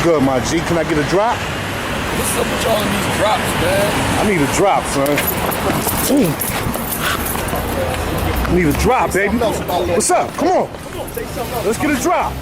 good, my G? Can I get a drop? What's up with all of these drops, man? I need a drop, son. I need a drop, baby. What's up? Come on. Let's get a drop.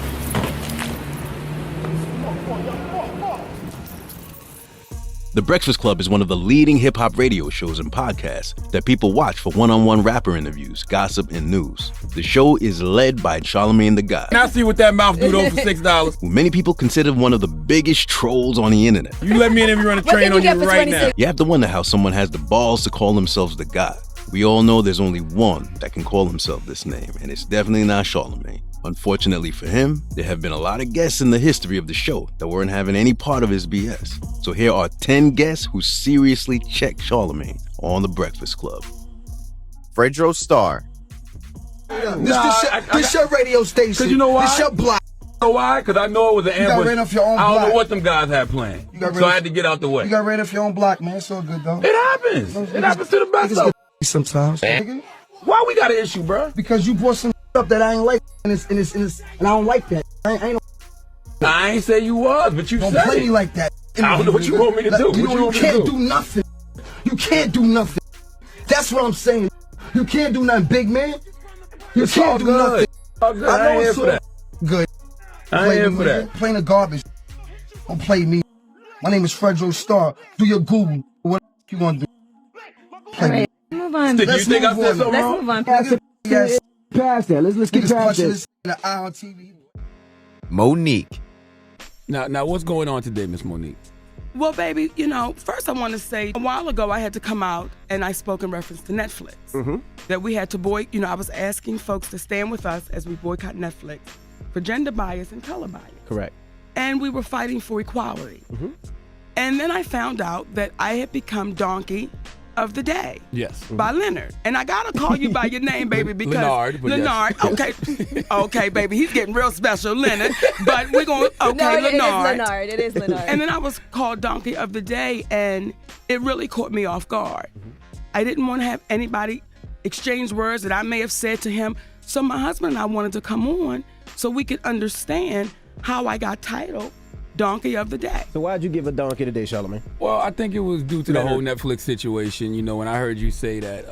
The Breakfast Club is one of the leading hip-hop radio shows and podcasts that people watch for one-on-one rapper interviews, gossip, and news. The show is led by Charlamagne the God. Now see what that mouth do though for $6. Who many people consider one of the biggest trolls on the internet. You let me in and we run a train on you right now. You have to wonder how someone has the balls to call themselves the God. We all know there's only one that can call himself this name, and it's definitely not Charlamagne. Unfortunately for him, there have been a lot of guests in the history of the show that weren't having any part of his BS. So here are 10 guests who seriously checked Charlamagne on The Breakfast Club. Fredro Starr. This your radio station. Cause you know why? This your block. You know why? Because I know it was an ambush. You got ran off your own block. I don't know what them guys had planned. So I had to get out the way. You got ran off your own block, man. It's all good, though. It happens. It happens to the best of us. Sometimes. Why we got an issue, bro? Because you brought some up that I ain't like, and I don't like that. I ain't say you was, but you don't said play it. me like that. I don't know what you want me to do. You can't do nothing. You can't do nothing. That's what I'm saying. You can't do nothing, big man. You can't do nothing. I ain't here for that. Good. I ain't here for that. Playing the garbage. Don't play me. My name is Fredro Starr. Do your Google. What you gonna do? Play me. Move on. You think I said something wrong? Let's move on. Yes. Past that. Let's get past this. The eye on TV. Monique. Now, what's going on today, Miss Monique? Well, baby, first I want to say a while ago I had to come out and I spoke in reference to Netflix. Mm-hmm. That we had to I was asking folks to stand with us as we boycott Netflix for gender bias and color bias. Correct. And we were fighting for equality. Mm-hmm. And then I found out that I had become donkey of the day. Yes. By Leonard. And I gotta call you by your name, baby, because Leonard. Yes. Okay. Okay, baby. He's getting real special, Leonard. But we're gonna Leonard. It is Leonard. And then I was called donkey of the day, and it really caught me off guard. I didn't want to have anybody exchange words that I may have said to him. So my husband and I wanted to come on so we could understand how I got titled Donkey of the Day. So why'd you give a donkey today, Charlamagne? Well, I think it was due to the whole Netflix situation. When I heard you say that,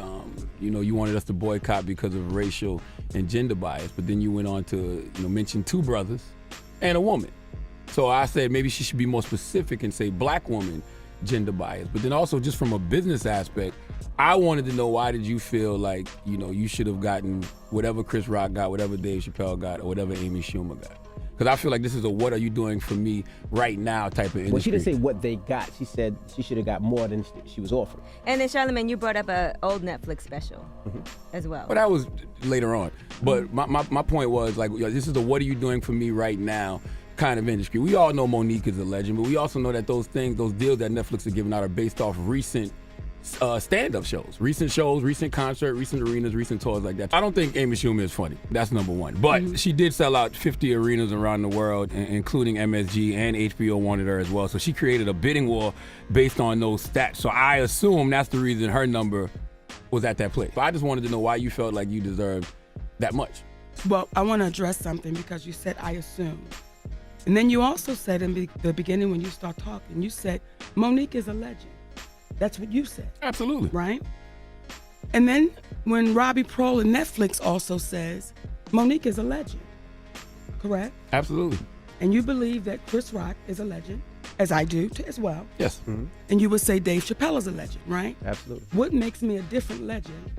you wanted us to boycott because of racial and gender bias, but then you went on to, mention two brothers and a woman. So I said maybe she should be more specific and say black woman gender bias. But then also just from a business aspect, I wanted to know, why did you feel like, you should have gotten whatever Chris Rock got, whatever Dave Chappelle got, or whatever Amy Schumer got? Because I feel like this is a what are you doing for me right now type of industry. Well, she didn't say what they got. She said she should have got more than she was offered. And then, Charlamagne, you brought up an old Netflix special as well. But that was later on. But my point was, this is a what are you doing for me right now kind of industry. We all know Monique is a legend, but we also know that those deals that Netflix are giving out are based off recent stand-up shows, recent concert, recent arenas, recent tours like that. I don't think Amy Schumer is funny. That's number one. But she did sell out 50 arenas around the world, including MSG, and HBO wanted her as well. So she created a bidding war based on those stats. So I assume that's the reason her number was at that place. But I just wanted to know why you felt like you deserved that much. Well, I want to address something because you said I assume. And then you also said in the beginning when you start talking, you said Monique is a legend. That's what you said. Absolutely. Right? And then when Robbie Prohl and Netflix also says, Monique is a legend. Correct? Absolutely. And you believe that Chris Rock is a legend, as I do as well. Yes. Mm-hmm. And you would say Dave Chappelle is a legend, right? Absolutely. What makes me a different legend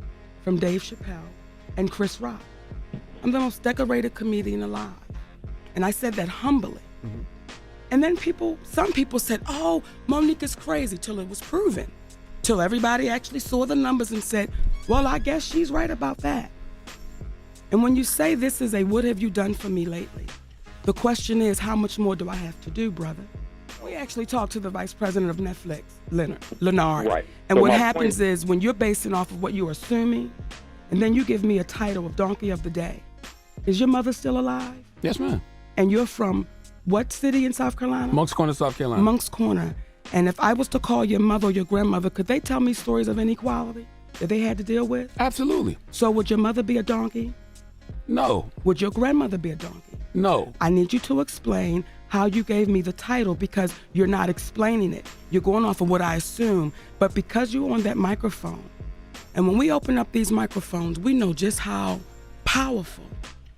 from Dave Chappelle and Chris Rock? I'm the most decorated comedian alive. And I said that humbly. Mm-hmm. And then some people said, oh, Monique is crazy, till it was proven. Till everybody actually saw the numbers and said, well, I guess she's right about that. And when you say this is a what have you done for me lately, the question is, how much more do I have to do, brother? We actually talked to the vice president of Netflix, Leonard. Right. And So what my happens point is when you're basing off of what you're assuming, and then you give me a title of Donkey of the Day, is your mother still alive? Yes, ma'am. And you're from what city in South Carolina? Moncks Corner, South Carolina. Moncks Corner. And if I was to call your mother or your grandmother, could they tell me stories of inequality that they had to deal with? Absolutely. So would your mother be a donkey? No. Would your grandmother be a donkey? No. I need you to explain how you gave me the title because you're not explaining it. You're going off of what I assume. But because you're on that microphone, and when we open up these microphones, we know just how powerful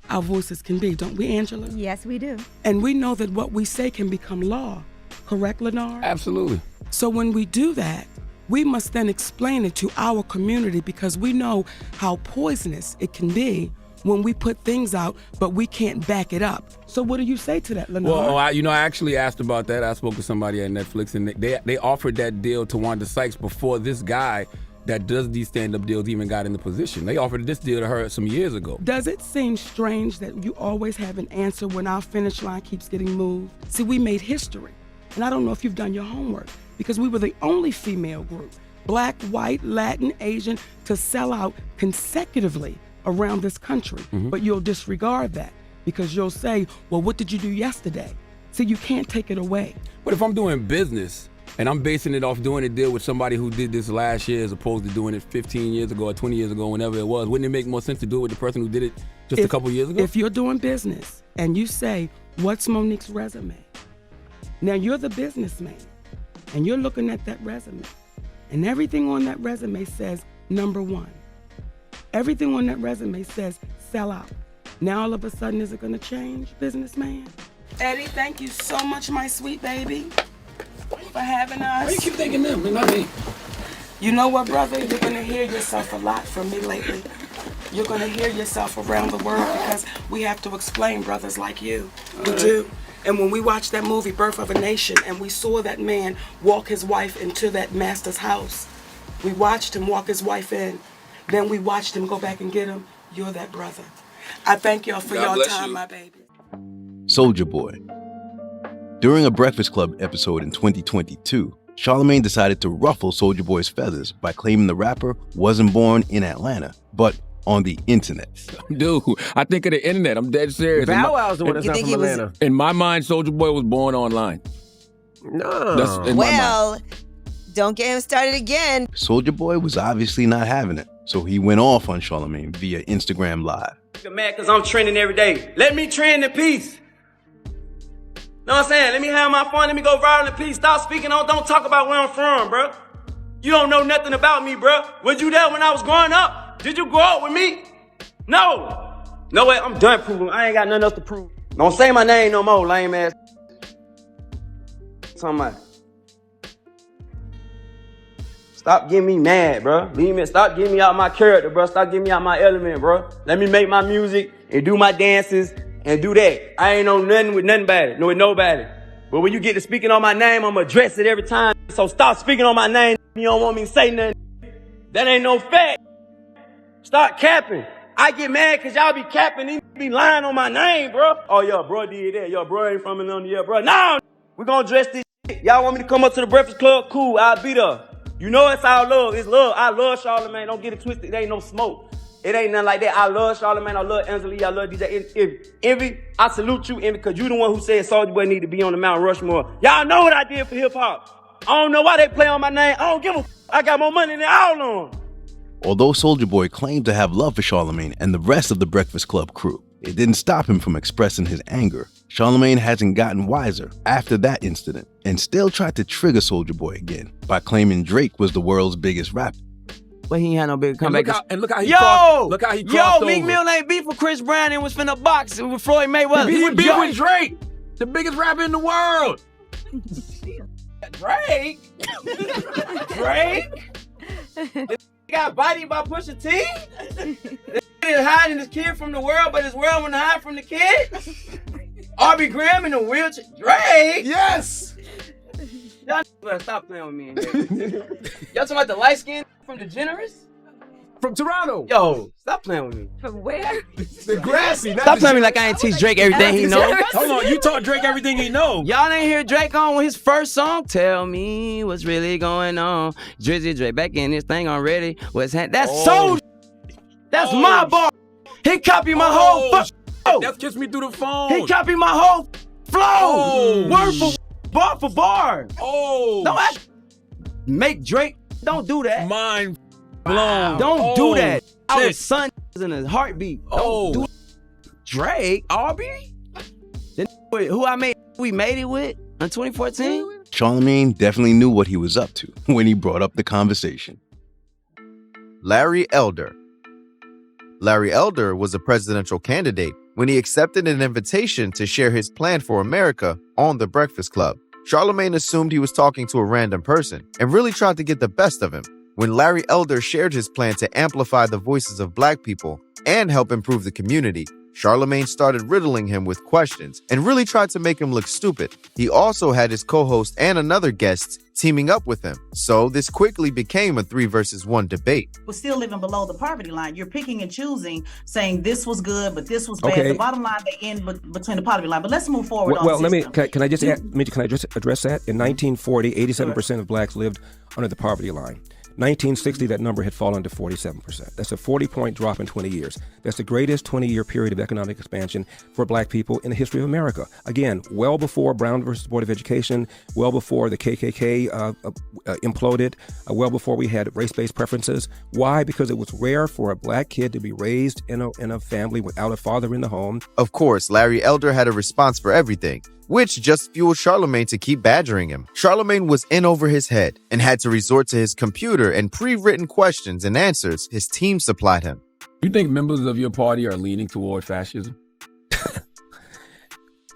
our voices can be, don't we, Angela? Yes, we do. And we know that what we say can become law. Correct, Lenore? Absolutely. So when we do that, we must then explain it to our community because we know how poisonous it can be when we put things out, but we can't back it up. So what do you say to that, Lenore? Well, I actually asked about that. I spoke to somebody at Netflix, and they offered that deal to Wanda Sykes before this guy that does these stand-up deals even got in the position. They offered this deal to her some years ago. Does it seem strange that you always have an answer when our finish line keeps getting moved? See, we made history, and I don't know if you've done your homework, because we were the only female group, Black, white, Latin, Asian, to sell out consecutively around this country. But you'll disregard that because you'll say, well, what did you do yesterday? See, you can't take it away. But if I'm doing business and I'm basing it off doing a deal with somebody who did this last year as opposed to doing it 15 years ago or 20 years ago, whenever it was, wouldn't it make more sense to do it with the person who did it just a couple years ago? If you're doing business and you say, what's Monique's resume? Now you're the businessman and you're looking at that resume and everything on that resume says number one. Everything on that resume says sell out. Now all of a sudden, is it gonna change, businessman? Eddie, thank you so much, my sweet baby, for having us. Why you keep thinking them and not me? You know what, brother? You're gonna hear yourself a lot from me lately. You're gonna hear yourself around the world because we have to explain brothers like you. We do. And when we watched that movie, Birth of a Nation, and we saw that man walk his wife into that master's house, we watched him walk his wife in. Then we watched him go back and get him. You're that brother. I thank y'all for your time, my baby. Soulja Boy. During a Breakfast Club episode in 2022, Charlamagne decided to ruffle Soulja Boy's feathers by claiming the rapper wasn't born in Atlanta, but on the internet. Dude, I think of the internet. I'm dead serious. Bow Wow's the one that's not from Atlanta. In my mind, Soulja Boy was born online. No. That's in my mind. Don't get him started again. Soulja Boy was obviously not having it, so he went off on Charlamagne via Instagram Live. I'm mad because I'm trending every day. Let me trend in peace. Know what I'm saying? Let me have my fun. Let me go viral in peace. Stop speaking on. Don't talk about where I'm from, bro. You don't know nothing about me, bro. Was you there when I was growing up? Did you grow up with me? No. No way. I'm done proving. I ain't got nothing else to prove. Don't say my name no more, lame ass. Somebody. Stop getting me mad, bro. Leave me. Stop getting me out my character, bro. Stop getting me out my element, bro. Let me make my music and do my dances and do that. I ain't on nothing with nobody. No, with nobody. But when you get to speaking on my name, I'ma address it every time. So stop speaking on my name. You don't want me to say nothing. That ain't no fact. Stop capping. I get mad because y'all be capping. These be lying on my name, bro. Oh, yeah, bro did that. Yo, bro ain't from Atlanta. Yeah, bro. No, we gonna address this shit. Y'all want me to come up to the Breakfast Club? Cool, I'll be there. You know it's all love. It's love. I love Charlamagne. Don't get it twisted. It ain't no smoke. It ain't nothing like that. I love Charlamagne. I love Angela. I love DJ Envy. I salute you, Envy, because you the one who said Soulja Boy need to be on the Mount Rushmore. Y'all know what I did for hip-hop. I don't know why they play on my name. I don't give a f***. I got more money than all of them. Although Soulja Boy claimed to have love for Charlamagne and the rest of the Breakfast Club crew, it didn't stop him from expressing his anger. Charlamagne hasn't gotten wiser after that incident and still tried to trigger Soulja Boy again by claiming Drake was the world's biggest rapper. But he ain't had no big comeback. Look how he crossed. Look how he crossed over. Meek Mill ain't beef with Chris Brown and was finna box with Floyd Mayweather. He beef with Drake, the biggest rapper in the world. Drake? Drake? This got bodied by Pusha T? This is hiding his kid from the world, but his world wanna hide from the kid? R.B. Graham in a wheelchair? Drake? Yes! Y'all better stop playing with me. Y'all talking about the light skin from DeGeneres? From Toronto. Yo, stop playing with me. From where? The grassy. Stop telling me like I ain't teach Drake everything he knows. Hold on, you taught Drake everything he knows. Y'all ain't hear Drake on his first song? Tell me what's really going on. Drizzy Drake back in this thing already. That's so. That's my bar. He copied my whole flow. That's Kiss Me Through the Phone. He copied my whole flow. Word for bar. Don't make Drake. Don't do that. Mind blown. Don't do that. Our son is in a heartbeat. Don't do Drake, Aubrey. Who I made we made it with in 2014? Charlamagne definitely knew what he was up to when he brought up the conversation. Larry Elder. Larry Elder was a presidential candidate when he accepted an invitation to share his plan for America on The Breakfast Club. Charlamagne assumed he was talking to a random person and really tried to get the best of him. When Larry Elder shared his plan to amplify the voices of Black people and help improve the community, Charlamagne started riddling him with questions and really tried to make him look stupid. He also had his co-host and another guest teaming up with him, so this quickly became a 3 versus 1 debate. We're still living below the poverty line. You're picking and choosing, saying this was good, but this was bad. Okay. The bottom line, they end between the poverty line. But let's move forward. Well, on can I just address that? In 1940, 87% of blacks lived under the poverty line. 1960, that number had fallen to 47%. That's a 40-point drop in 20 years. That's the greatest 20-year period of economic expansion for black people in the history of America. Again, well before Brown versus Board of Education, well before the KKK imploded, well before we had race-based preferences. Why? Because it was rare for a black kid to be raised in a family without a father in the home. Of course, Larry Elder had a response for everything, which just fueled Charlamagne to keep badgering him. Charlamagne was in over his head and had to resort to his computer and pre-written questions and answers his team supplied him. You think members of your party are leaning toward fascism?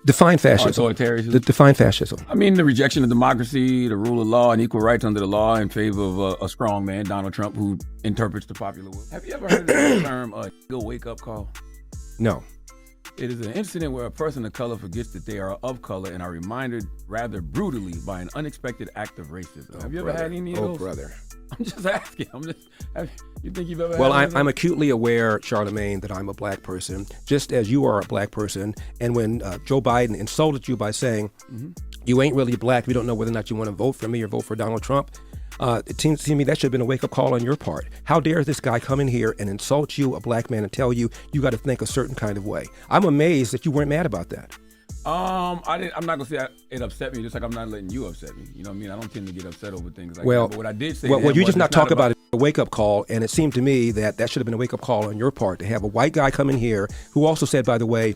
Define fascism. Authoritarianism? Define fascism. I mean, the rejection of democracy, the rule of law, and equal rights under the law in favor of a strong man, Donald Trump, who interprets the popular will. Have you ever heard of the term wake-up call? No. It is an incident where a person of color forgets that they are of color and are reminded rather brutally by an unexpected act of racism. Have you ever had any of those? Oh, brother. I'm just asking. You think you've ever Well, had I'm acutely aware, Charlamagne, that I'm a black person, just as you are a black person. And when Joe Biden insulted you by saying, you ain't really black, we don't know whether or not you want to vote for me or vote for Donald Trump, it seems to me that should have been a wake-up call on your part. How dare this guy come in here and insult you, a black man, and tell you got to think a certain kind of way? I'm amazed that you weren't mad about that. I'm not gonna say it upset me, just like I'm not letting you upset me. You know what I mean? I don't tend to get upset over things like that. But what I did say, well, you just not talk about it, a wake-up call, and it seemed to me that should have been a wake-up call on your part to have a white guy come in here who also said, by the way,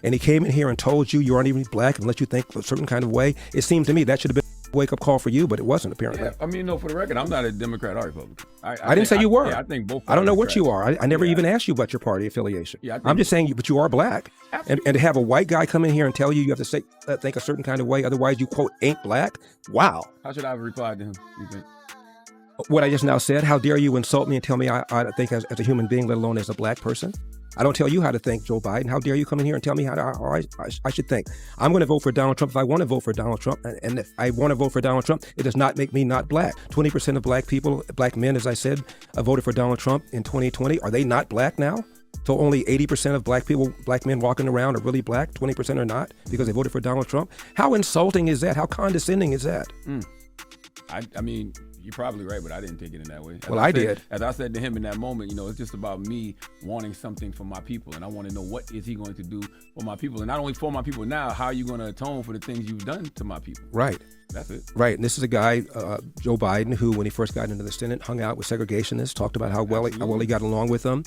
and he came in here and told you aren't even black and let you think a certain kind of way. It seemed to me that should have been a wake-up call for you, but it wasn't, apparently. Yeah, I mean, no, for the record, I'm not a Democrat or Republican. I didn't say you were. I think both. I don't know what you are. I never even asked you about your party affiliation. Yeah, I'm just saying, but you are black. And to have a white guy come in here and tell you have to think a certain kind of way, otherwise you, quote, ain't black? Wow. How should I have replied to him, you think? What I just now said, how dare you insult me and tell me I think as a human being, let alone as a black person? I don't tell you how to think, Joe Biden. How dare you come in here and tell me how I should think? I'm going to vote for Donald Trump if I want to vote for Donald Trump. And if I want to vote for Donald Trump, it does not make me not black. 20% of black people, black men, as I said, voted for Donald Trump in 2020. Are they not black now? So only 80% of black men walking around are really black, 20% are not because they voted for Donald Trump? How insulting is that? How condescending is that? I mean, you're probably right, but I didn't take it in that way. I did. As I said to him in that moment, it's just about me wanting something for my people, and I want to know what is he going to do for my people, and not only for my people now, how are you going to atone for the things you've done to my people? Right. That's it. Right, and this is a guy, Joe Biden, who, when he first got into the Senate, hung out with segregationists, talked about how well he got along with them,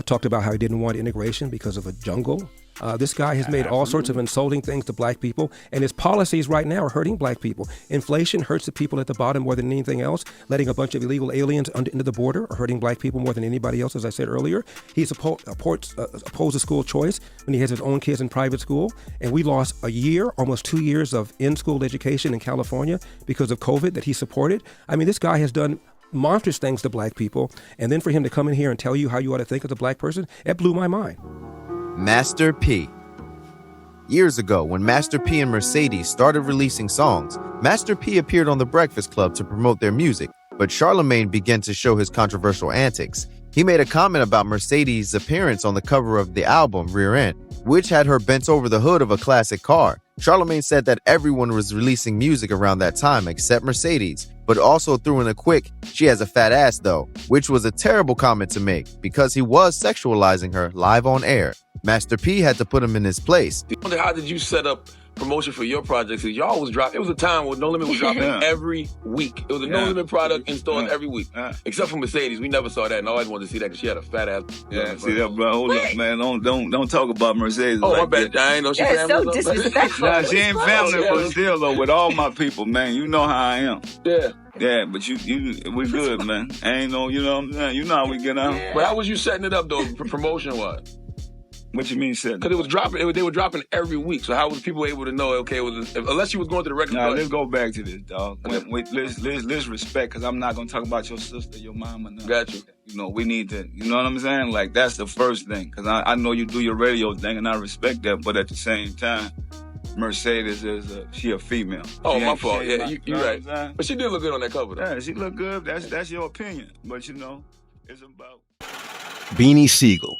talked about how he didn't want integration because of a jungle. This guy has made all sorts of insulting things to black people, and his policies right now are hurting black people. Inflation hurts the people at the bottom more than anything else. Letting a bunch of illegal aliens into the border are hurting black people more than anybody else, as I said earlier. He opposes school choice when he has his own kids in private school, and we lost a year, almost 2 years of in-school education in California because of COVID that he supported. I mean, this guy has done monstrous things to black people, and then for him to come in here and tell you how you ought to think as a black person, it blew my mind. Master P. Years ago, when Master P and Mercedes started releasing songs, Master P appeared on The Breakfast Club to promote their music, but Charlamagne began to show his controversial antics. He made a comment about Mercedes' appearance on the cover of the album Rear End, which had her bent over the hood of a classic car. Charlamagne said that everyone was releasing music around that time except Mercedes, but also threw in a quick, "She has a fat ass though," which was a terrible comment to make because he was sexualizing her live on air. Master P had to put him in his place. How did you set up promotion for your projects is y'all was dropping. It was a time when No Limit was dropping every week. It was a No Limit product in stores every week. Except for Mercedes. We never saw that, and I always wanted to see that because she had a fat ass. Yeah, see that, bro. Hold up, man. Don't talk about Mercedes. Oh, like my bad. I ain't know she family. So disrespectful. Nah, she ain't family, but still, though, with all my people, man, you know how I am. Yeah. Yeah, but we good, man. Ain't no, you know what I'm saying? You know how we get out. But how was you setting it up, though, promotion-wise? What you mean setting? Because it was dropping. They were dropping every week. So how was people able to know? Okay, unless you was going to the record. Nah, let's go back to this, dog. Let's respect, because I'm not gonna talk about your sister, your mama. Nothing. Got you. You know, we need to. You know what I'm saying? Like that's the first thing, because I know you do your radio thing, and I respect that. But at the same time, Mercedes she a female. Oh, my fault. Yeah, you're right. But she did look good on that cover, though. Yeah, she look good. That's your opinion. But you know, it's about Beanie Sigel.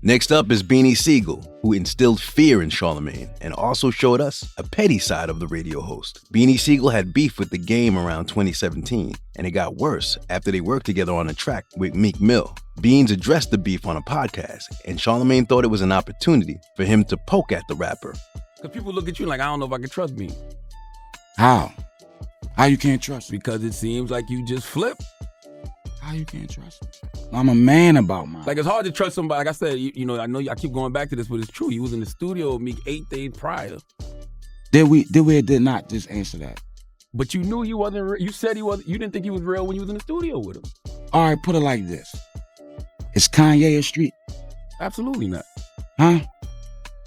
Next up is Beanie Sigel, who instilled fear in Charlamagne and also showed us a petty side of the radio host. Beanie Sigel had beef with The Game around 2017, and it got worse after they worked together on a track with Meek Mill. Beans addressed the beef on a podcast, and Charlamagne thought it was an opportunity for him to poke at the rapper. Because people look at you like, I don't know if I can trust Beanie. How? How you can't trust me? Because it seems like you just flip. How you can't trust me? I'm a man about mine. Like, it's hard to trust somebody. Like I said, you know, I know I keep going back to this, but it's true. You was in the studio with me 8 days prior. Did we or did not? Just answer that. But you knew he wasn't real. You said he wasn't. You didn't think he was real when you was in the studio with him. All right, put it like this. Is Kanye a street? Absolutely not. Huh?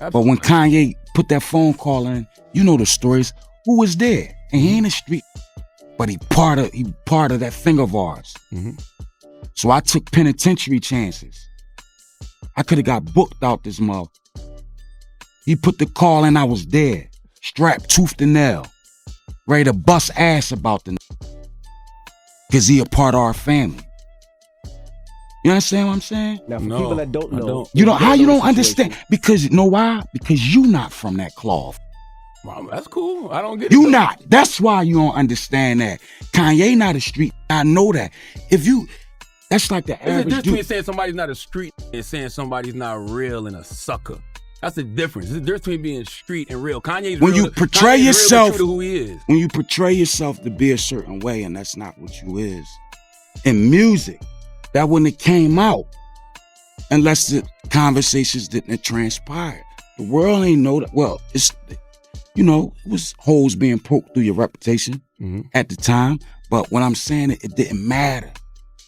Absolutely. But when Kanye put that phone call in, you know the stories. Who was there? And he ain't a street. But he part of that thing of ours. Mm-hmm. So I took penitentiary chances. I could have got booked out this mother. He put the call in, I was there. Strapped tooth to nail. Ready to bust ass about the because he a part of our family. You understand what I'm saying? Now, for people that don't know. You don't, how you don't understand? Because, you know why? Because you not from that cloth. Well, that's cool. I don't get it. You not. That's why you don't understand that. Kanye not a street. I know that. That's like the average There's a difference dude. between saying somebody's not a street and saying somebody's not real and a sucker. That's the difference. There's a difference between being street and real. Kanye's When real. you portray Kanye's yourself, real, true to who he is. When you portray yourself to be a certain way, and that's not what you is. In music, that wouldn't have came out unless the conversations didn't transpire. The world ain't know that. Well, it's, you know, it was holes being poked through your reputation at the time. But when I'm saying it didn't matter.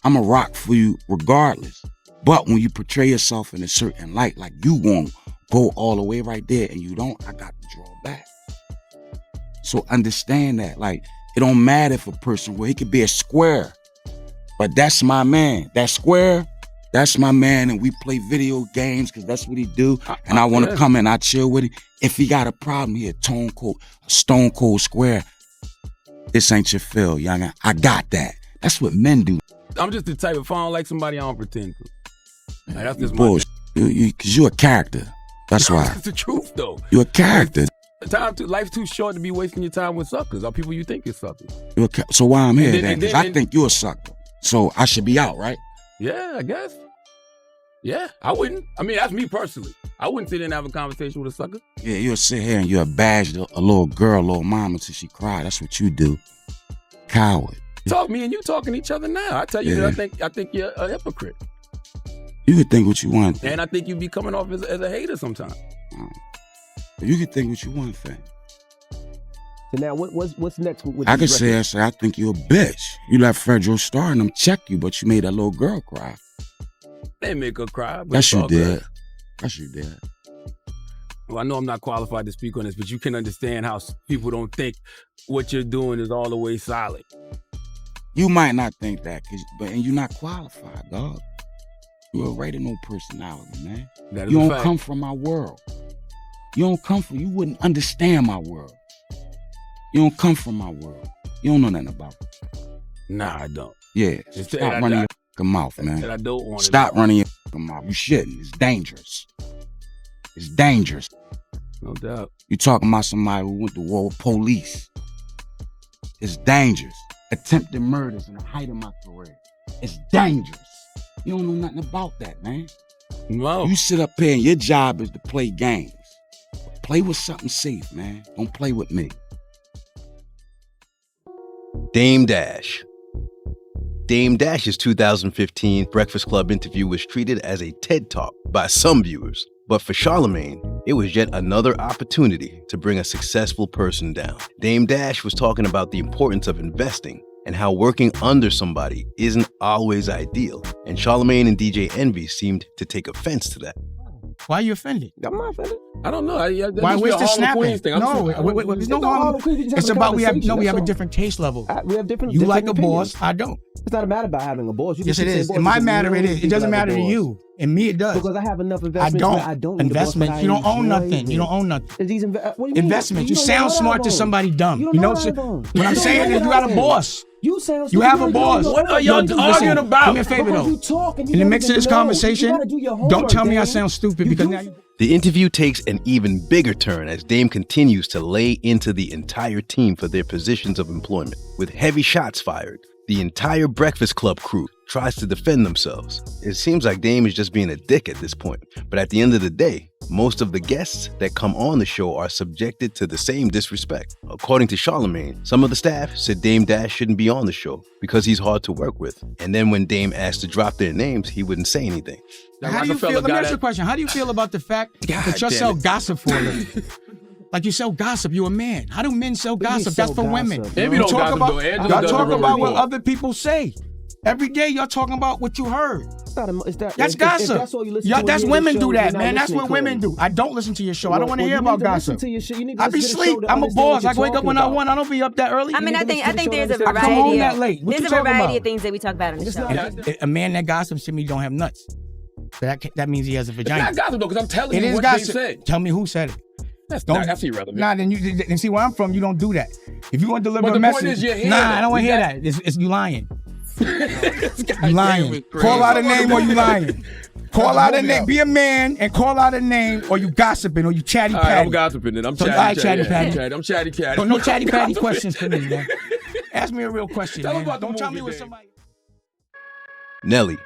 I'm a rock for you regardless. But when you portray yourself in a certain light, like you won't go all the way right there and you don't, I got to draw back. So understand that. Like, it don't matter if a person, well, he could be a square, but that's my man. That square, that's my man, and we play video games because that's what he do. And I want to come in, I chill with him. If he got a problem, he a stone cold square. This ain't your feel, young. I got that. That's what men do. I'm just the type, if I don't like somebody, I don't pretend to. Like, that's just bullshit. Because you're a character. That's why. It's the truth, though. You're a character. Life's too short to be wasting your time with suckers or people you think is suckers. So why I'm here then? then I think you're a sucker. So I should be out, right? Yeah, I guess. Yeah, I wouldn't. I mean, that's me personally. I wouldn't sit there and have a conversation with a sucker. Yeah, you'll sit here and you'll bash a little girl, a little mama till she cry. That's what you do. Coward. Me and you talking to each other now. I tell you that I think you're a hypocrite. You can think what you want. And I think you be coming off as a hater sometimes. You can think what you want, fam. So now, what's next? With I could say, I think you're a bitch. You let Fredro Starr and them check you, but you made that little girl cry. They make her cry. But Yes, you did. Yes, you did. Well, I know I'm not qualified to speak on this, but you can understand how people don't think what you're doing is all the way solid. You might not think that, and you're not qualified, dog. You're a radio personality, man. That is you a don't fact. come from my world. You wouldn't understand my world. You don't come from my world. You don't know nothing about it. Nah, I don't. Yeah. Stop running your fucking mouth, man. And I don't want Stop running your fucking mouth. You shouldn't. It's dangerous. It's dangerous. No doubt. You talking about somebody who went to war with police. It's dangerous. Attempted murders in the height of my career. It's dangerous. You don't know nothing about that, man. No. You sit up here and your job is to play games. Play with something safe, man. Don't play with me. Dame Dash. Dame Dash's 2015 Breakfast Club interview was treated as a TED Talk by some viewers. But for Charlamagne, it was yet another opportunity to bring a successful person down. Dame Dash was talking about the importance of investing and how working under somebody isn't always ideal. And Charlamagne and DJ Envy seemed to take offense to that. Why are you offended? I'm not offended. I don't know. Why? Where's the snapping? Thing. No, there's no harm. It's about we have a different taste level. We have different. You like a opinions. boss, I don't. It's not a matter about having a boss. You Yes, it is. In my matter, it is. It doesn't matter to you. And me, it does. Because I have enough investments. I don't. Investments. You don't own nothing. You don't own nothing. These what do you mean? Investments. You sound smart to somebody dumb. You know what I'm saying is you got a boss. You sound. You have a boss. What are y'all arguing about? Do me a favor though. In the mix of this conversation, don't tell me I sound stupid because now you. The interview takes an even bigger turn as Dame continues to lay into the entire team for their positions of employment. With heavy shots fired, the entire Breakfast Club crew tries to defend themselves. It seems like Dame is just being a dick at this point. But at the end of the day, most of the guests that come on the show are subjected to the same disrespect. According to Charlamagne, some of the staff said Dame Dash shouldn't be on the show because he's hard to work with. And then when Dame asked to drop their names, he wouldn't say anything. How do you feel? Let me ask you a question. How do you feel about the fact that you sell gossip for a living? Like you sell gossip, you're a man. How do men sell gossip? That's for women. Y'all talk about what other people say. Every day y'all talking about what you heard. That's gossip. That's all you listen to. That's women do that, man. That's what women do. I don't listen to your show. I don't want to hear about gossip. I be asleep. I'm a boss. I wake up when I want. I don't be up that early. I mean, I think there's a I come home variety that late. What there's you a talking variety about? of things that we talk about on the show. A man that gossips to me don't have nuts. That means he has a vagina. It's not gossip though, because I'm telling It you is what gossip. they said. Tell me who said it. That's irrelevant. Nah, then you see where I'm from. You don't do that. If you want to deliver But a the point message, is you're here, nah, I don't want to hear though. that. It's you lying. You lying. Call out a name or you lying. Call out a name. Be a man and call out a name, or you gossiping, or you chatty All right, patty. I'm gossiping then. I'm So, chatty all right, patty. chatty patty. I'm chatty patty. No chatty patty questions for me, man. Ask me a real question, man. Don't tell me what somebody. Nelly.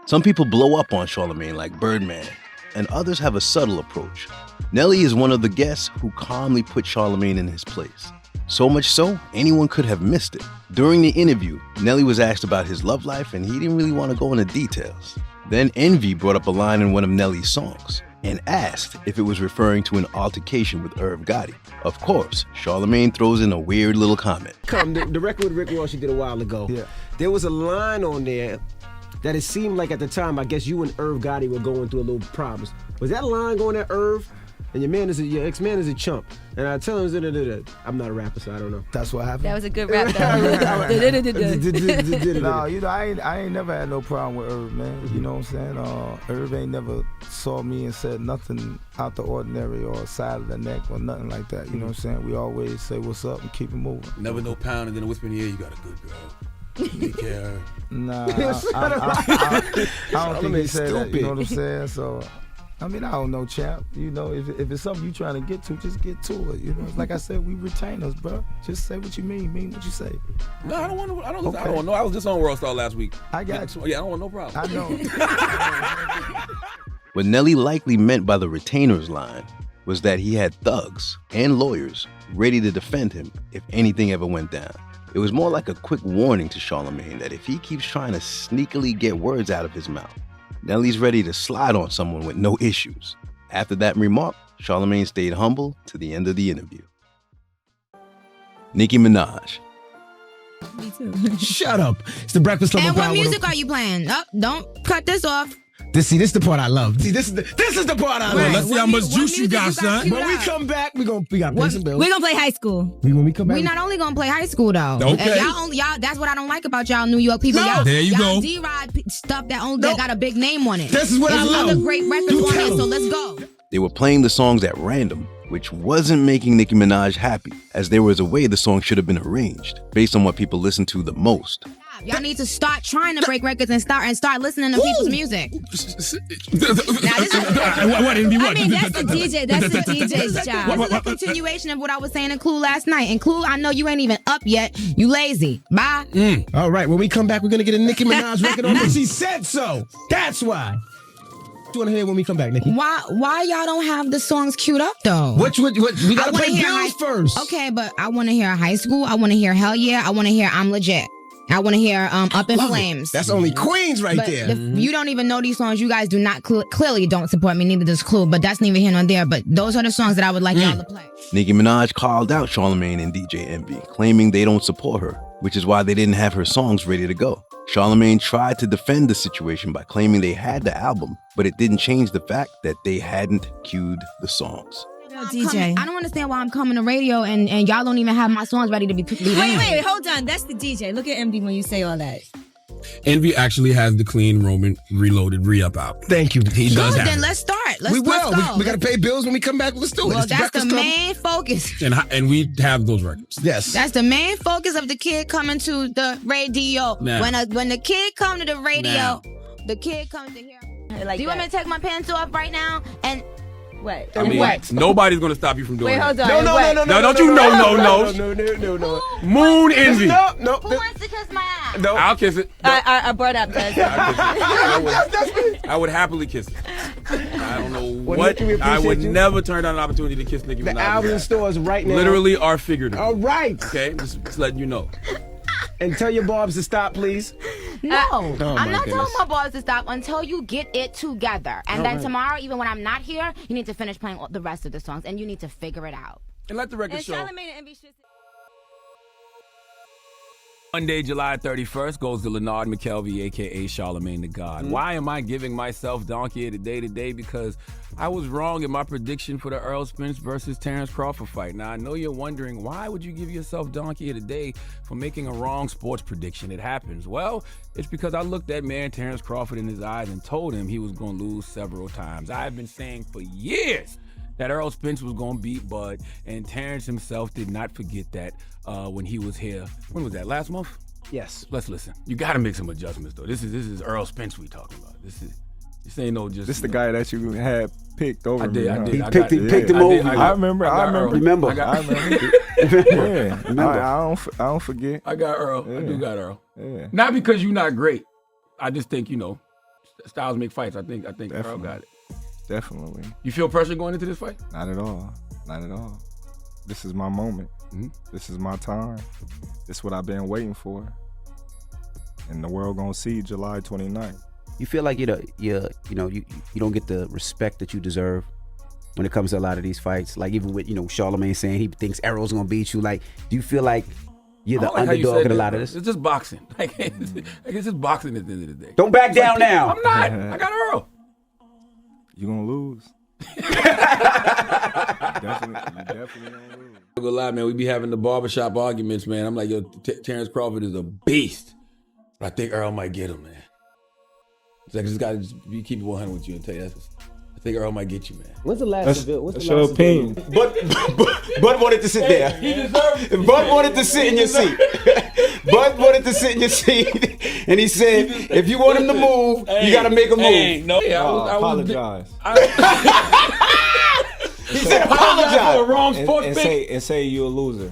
Some people blow up on Charlamagne like Birdman, and others have a subtle approach. Nelly is one of the guests who calmly put Charlamagne in his place. So much so, anyone could have missed it. During the interview, Nelly was asked about his love life and he didn't really want to go into details. Then Envy brought up a line in one of Nelly's songs and asked if it was referring to an altercation with Irv Gotti. Of course, Charlamagne throws in a weird little comment. The record with Rick Ross she did a while ago. Yeah. There was a line on there that it seemed like at the time, I guess you and Irv Gotti were going through a little problems. Was that line going at Irv? And your ex-man is a chump. And I tell him, I'm not a rapper, so I don't know. That's what happened. That was a good rap, though. No, you know, I ain't never had no problem with Irv, man. You know what I'm saying? Irv ain't never saw me and said nothing out the ordinary or side of the neck or nothing like that. You know what I'm saying? We always say what's up and keep it moving. Never no pound and then a whisper in the ear, you got a good girl. Take care of her. Nah, I don't think he said that. You know what I'm saying? So, I mean, I don't know, champ. You know, if it's something you trying to get to, just get to it. You know, like I said, we retainers, bro. Just say what you mean what you say. No, I don't want to. I don't know. I was just on World Star last week. I got you. Yeah, I don't want no problem. I know. What Nelly likely meant by the retainers line was that he had thugs and lawyers ready to defend him if anything ever went down. It was more like a quick warning to Charlamagne that if he keeps trying to sneakily get words out of his mouth, Nelly's ready to slide on someone with no issues. After that remark, Charlamagne stayed humble to the end of the interview. Nicki Minaj. Me too. Shut up. It's the Breakfast Club. And what music are you playing? Oh, don't cut this off. This is the part I love. See, this is the part I love. Right. Let's see how much juice you got, you son. got When we come back, we got to pay some bills. We're gonna play high school. When we come back, We not only gonna play high school though. Okay. Y'all. That's what I don't like about y'all New York people. No. Y'all, There you y'all go. D-Rod stuff that got a big name on it. This is what I There's love. other great records You on tell it. So them. let's go. They were playing the songs at random, which wasn't making Nicki Minaj happy, as there was a way the song should have been arranged, based on what people listen to the most. Y'all need to start trying to break records and start listening to people's music. What in the I what? mean, that's the DJ. That's the DJ's job. This is a continuation of what I was saying in Clue last night. And Clue, I know you ain't even up yet. You lazy. Bye. All right, when we come back, we're going to get a Nicki Minaj record on it. She said so. That's why. you want to hear when we come back, Nicki? Why y'all don't have the songs queued up though? What we gotta pay bills first. Okay, but I want to hear High School. I want to hear Hell Yeah. I want to hear I'm Legit. I want to hear Up in Flames. That's only Queens right But there. You don't even know these songs. You guys do not clearly don't support me. Neither does Clue. But that's neither here nor there. But those are the songs that I would like y'all to play. Nicki Minaj called out Charlamagne and DJ Envy, claiming they don't support her, which is why they didn't have her songs ready to go. Charlamagne tried to defend the situation by claiming they had the album, but it didn't change the fact that they hadn't queued the songs. DJ. I don't understand why I'm coming to radio and y'all don't even have my songs ready to be Wait, hold on. That's the DJ. Look at MD when you say all that. Envy actually has the clean Roman reloaded re-up out. Thank you. He does have Then it. let's start. We will. Go. We got to pay bills when we come back. Let's do it. Well, It's that's the Breakfast Club. main focus. And we have those records. Yes. That's the main focus of the kid coming to the radio. Now. When the kid come to the radio, Now. the kid comes to here. Like Do you want me to take my pants off right now? And what? I mean, nobody's gonna stop you from doing Wait, hold that. on. No, Wait. don't you know? No. Moon Envy. No. Who wants to kiss my ass? No. I'll kiss it. I brought up that. I would happily kiss it. I don't know Well, what. Nicki, we I would appreciate you. never turn down an opportunity to kiss Nicki Minaj. The album in stores right now. Literally or figuratively. All right. Okay, just letting you know. And tell your Bobs to stop, please. No, Oh, I'm my not goodness. telling my boys to stop until you get it together. And All then right. tomorrow, even when I'm not here, you need to finish playing all the rest of the songs, and you need to figure it out. And let the record And show. Charlamagne and Envy should. Monday, July 31st goes to Leonard McKelvey, a.k.a. Charlamagne the God. Why am I giving myself donkey of the day today? Because I was wrong in my prediction for the Earl Spence versus Terrence Crawford fight. Now, I know you're wondering, why would you give yourself donkey of the day for making a wrong sports prediction? It happens. Well, it's because I looked that man Terrence Crawford in his eyes and told him he was going to lose several times. I have been saying for years that Earl Spence was going to beat Bud, and Terrence himself did not forget that when he was here. When was that, last month? Yes. Let's listen. You got to make some adjustments, though. This is Earl Spence we talking about. This ain't no just... This the guy that you had picked over I did. me. Huh? He picked him over. I remember. I Remember. Yeah. Remember. I don't forget. I got Earl. Yeah. I do got Earl. Yeah. Not because you're not great. I just think, styles make fights. I think Earl got it. Definitely. You feel pressure going into this fight? Not at all. Not at all. This is my moment. Mm-hmm. This is my time. This is what I've been waiting for. And the world gonna see July 29th. You feel like you don't get the respect that you deserve when it comes to a lot of these fights. Like even with Charlamagne saying he thinks Errol's gonna beat you. Like, do you feel like you're the I like how you underdog said in a that, lot of bro. this? It's just boxing. It's just boxing at the end of the day. Don't back It's like down now. I'm not. I got Earl. You gonna lose. Definitely gonna lose. I'm gonna lie, man. We be having the barbershop arguments, man. I'm like, yo, Terrence Crawford is a beast. But I think Earl might get him, man. It's like, I just gotta be keep it 100 with you and tell you that. I think Earl might get you, man. When's the last That's Seville? What's that's the your last Seville? opinion. Bud wanted to sit there. He deserves it. Bud wanted to sit in your seat. Bud wanted to sit in your seat, and he said, "If you want him to move, you got to make him move." Hey, no, I Apologize. He said, apologize for a wrong And, sports and pick. say you're a loser.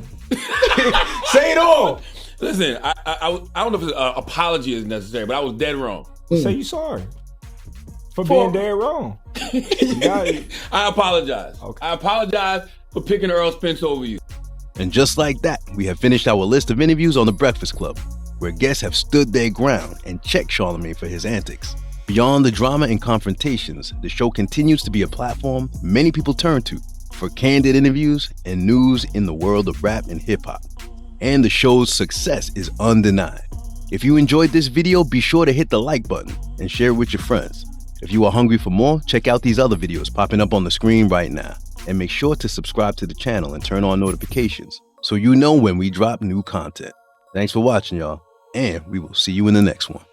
Say it all. Listen, I don't know if an apology is necessary, but I was dead wrong. Say you sorry for being dead wrong. You got it. I apologize. Okay. I apologize for picking Earl Spence over you. And just like that, we have finished our list of interviews on The Breakfast Club, where guests have stood their ground and checked Charlamagne for his antics. Beyond the drama and confrontations, the show continues to be a platform many people turn to for candid interviews and news in the world of rap and hip-hop. And the show's success is undenied. If you enjoyed this video, be sure to hit the like button and share it with your friends. If you are hungry for more, check out these other videos popping up on the screen right now. And make sure to subscribe to the channel and turn on notifications so you know when we drop new content. Thanks for watching, y'all, and we will see you in the next one.